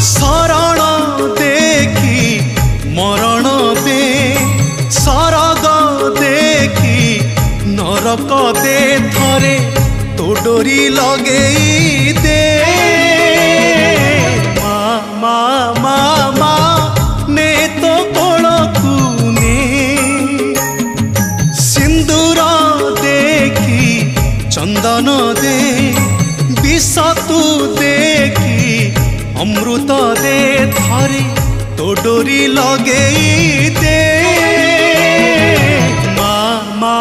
शरण देखी मरण दे सरग देखी नरक दे थरे तो डोरी लगे दे मा मा मा मा ने तो कोलकु ने सिंदूर देखी चंदन दे विष तू देखी अमृत दे थरे तो डोरी लगे दे मा मा